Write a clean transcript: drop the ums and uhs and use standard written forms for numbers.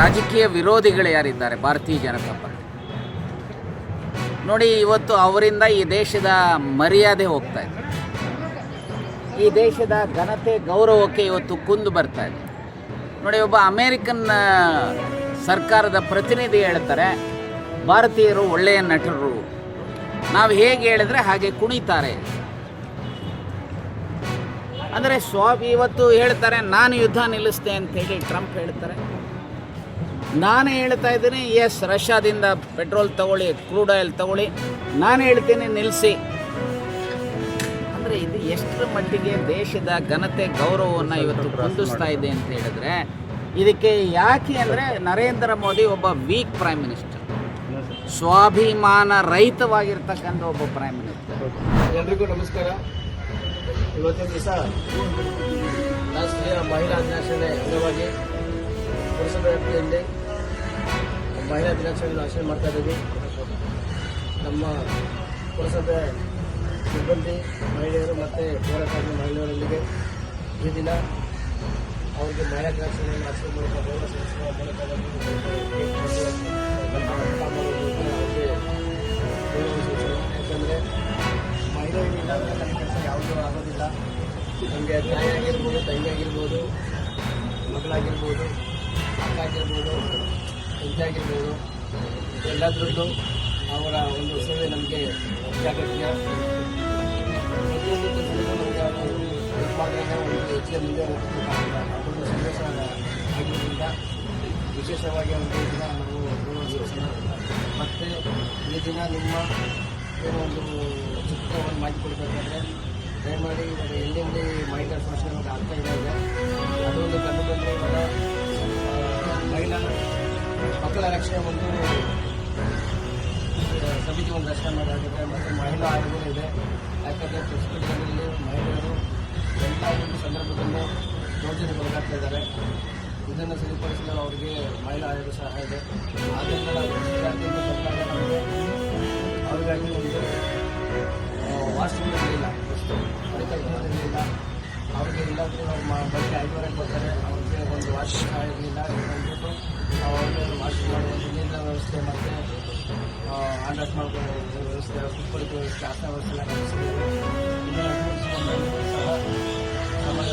ರಾಜಕೀಯ ವಿರೋಧಿಗಳು ಯಾರಿದ್ದಾರೆ ಭಾರತೀಯ ಜನತಾ ಪಾರ್ಟಿ ನೋಡಿ, ಇವತ್ತು ಅವರಿಂದ ಈ ದೇಶದ ಮರ್ಯಾದೆ ಹೋಗ್ತಾ ಇದೆ, ಈ ದೇಶದ ಘನತೆ ಗೌರವಕ್ಕೆ ಇವತ್ತು ಕುಂದು ಬರ್ತಾ ಇದೆ ನೋಡಿ. ಒಬ್ಬ ಅಮೇರಿಕನ್ ಸರ್ಕಾರದ ಪ್ರತಿನಿಧಿ ಹೇಳ್ತಾರೆ ಭಾರತೀಯರು ಒಳ್ಳೆಯ ನಟರು, ನಾವು ಹೇಗೆ ಹೇಳಿದ್ರೆ ಹಾಗೆ ಕುಣಿತಾರೆ ಅಂದರೆ ಇವತ್ತು ಹೇಳ್ತಾರೆ ನಾನು ಯುದ್ಧ ನಿಲ್ಲಿಸ್ತೆ ಅಂತೇಳಿ ಟ್ರಂಪ್ ಹೇಳ್ತಾರೆ. ನಾನೇ ಹೇಳ್ತಾ ಇದ್ದೀನಿ ಎಸ್, ರಷ್ಯಾದಿಂದ ಪೆಟ್ರೋಲ್ ತಗೊಳ್ಳಿ, ಕ್ರೂಡ್ ಆಯಿಲ್ ತಗೊಳ್ಳಿ, ನಾನು ಹೇಳ್ತೀನಿ ನಿಲ್ಲಿಸಿ ಅಂದರೆ ಇದು ಎಷ್ಟರ ಮಟ್ಟಿಗೆ ದೇಶದ ಘನತೆ ಗೌರವವನ್ನು ಇವತ್ತು ಕುಂದಿಸ್ತಾ ಇದೆ ಅಂತ ಹೇಳಿದ್ರೆ, ಇದಕ್ಕೆ ಯಾಕೆ ಅಂದರೆ ನರೇಂದ್ರ ಮೋದಿ ಒಬ್ಬ ವೀಕ್ ಪ್ರೈಮ್ ಮಿನಿಸ್ಟರ್, ಸ್ವಾಭಿಮಾನ ರಹಿತವಾಗಿರ್ತಕ್ಕಂಥ ಒಬ್ಬ ಪ್ರೈಮ್ ಮಿನಿಸ್ಟರ್. ಎಲ್ರಿಗೂ ನಮಸ್ಕಾರ. ಇವತ್ತಿನ ದಿವಸ ರಾಷ್ಟ್ರೀಯ ಮಹಿಳಾ ದಿನಾಚರಣೆ ಅಂಗವಾಗಿ ಪುರಸಭೆ ವ್ಯಾಪ್ತಿಯಲ್ಲಿ ಮಹಿಳಾ ದಿನಾಚರಣೆ ಆಚರಣೆ ಮಾಡ್ತಾ ಇದ್ದೀವಿ. ನಮ್ಮ ಪುರಸಭೆ ಸಿಬ್ಬಂದಿ ಮಹಿಳೆಯರು ಮತ್ತು ಹೋರಾಟ ಮಹಿಳೆಯರೊಂದಿಗೆ ಈ ದಿನ ಅವರಿಗೆ ಮಹಿಳಾ ದಿನಾಚರಣೆಯನ್ನು ಆಚರಣೆ ಮೂಲಕ ಗೌರವ ಸಲ್ಲಿಸುವ ಮೂಲಕ ಯಾಕಂದರೆ ಮಹಿಳೆಯರಿಂದ ನನ್ನ ಕೆಲಸ ಯಾವುದೂ ಆಗೋದಿಲ್ಲ. ನಮಗೆ ತಾಯಿ ಆಗಿರ್ಬೋದು, ತಂಗಿ ಆಗಿರ್ಬೋದು, ಮಗಳಾಗಿರ್ಬೋದು, ಅಕ್ಕ ಆಗಿರ್ಬೋದು, ಹೆಂಡತಿ ಆಗಿರ್ಬೋದು, ಎಲ್ಲದರಲ್ಲೂ ಅವರ ಒಂದು ಸೇವೆ ನಮಗೆ ಅತ್ಯಗತ್ಯ. ಪ್ರತಿಯೊಂದು ಕೆಲಸದಲ್ಲೂ ನಮಗೆ ಅವರು ಉತ್ಪಾದನೆ ಒಂದು ಹೆಚ್ಚಿನ ಮುಂದೆ ಅದೊಂದು ಸಂದೇಶ ಆಗಿರೋದ್ರಿಂದ ವಿಶೇಷವಾಗಿ ಅವರಿಗೆ ಈ ದಿನ ನಾವು ಗೌರವಿಸೋಣ. ಮತ್ತು ಈ ದಿನ ನಿಮ್ಮ ಏನೋ ಒಂದು ಚಿತ್ರವನ್ನು ಮಾಡಿಕೊಡ್ಬೇಕಾದ್ರೆ ದಯಮಾಡಿ ಇವಾಗ ಎಲ್ಲೆಲ್ಲಿ ಮಹಿಳಾ ಶೋಷಣೆ ಆಗ್ತಾ ಇದೆ, ಅದೊಂದು ಕಂಡು ಬಂದರೆ ಇವಾಗ ಮಹಿಳಾ ಮಕ್ಕಳ ರಕ್ಷಣೆ ಒಂದು ಸಮಿತಿ ಒಂದು ರಚನೆ ಮಾಡಾಗಿದೆ ಮತ್ತು ಮಹಿಳಾ ಆಯೋಗ ಇದೆ. ಯಾಕಂದರೆ ಪ್ರಸ್ತುತದಲ್ಲಿ ಮಹಿಳೆಯರು ಎಲ್ಲ ಒಂದು ಸಂದರ್ಭದಲ್ಲೂ ಯೋಜನೆಗೆ ಒಳಗಾಗ್ತಾ ಇದ್ದಾರೆ. ಇದನ್ನು ಸರಿಪಡಿಸಲು ಅವರಿಗೆ ಮಹಿಳಾ ಆಯೋಗ ಸಹ ಇದೆ. ಆದ್ದರಿಂದ ನಾವು ಸರ್ಕಾರ ನಮಗೆ ಅವರಿಗಾಗಿ ಒಂದು ವಾಶ್ರೂಮ್ ಇರಲಿಲ್ಲ, ಅಷ್ಟು ಪರಿಕಲ್ಪನೆಗಳಿಲ್ಲ. ಅವ್ರಿಗೆ ಇಲ್ಲಾಂದರೆ ನಾವು ಬರೀ 500 ಬರ್ತಾರೆ, ಅವ್ರಿಗೆ ಒಂದು ವಾಶ್ರೂಮ್ ಸಹ ಇರಲಿಲ್ಲ. ಅಂದ್ಬಿಟ್ಟು ಅವ್ರಿಗೆ ವಾಶ್ರೂಮ್ ಮಾಡುವ ನೀರಿನ ವ್ಯವಸ್ಥೆ ಮತ್ತು ಹ್ಯಾಂಡ್ ವಾಶ್ ಮಾಡುವ ವ್ಯವಸ್ಥೆ, ಕುತ್ಕೊಳ್ಳಿಕ್ಕೆ ವ್ಯವಸ್ಥೆ, ಆಸನ ವ್ಯವಸ್ಥೆ ಎಲ್ಲ ಕಲಿಸಿದ್ದಾರೆ. ಇದನ್ನು ಅಭಿವೃದ್ಧಿಸಿಕೊಂಡು ಸಹ ಸಮಾಜ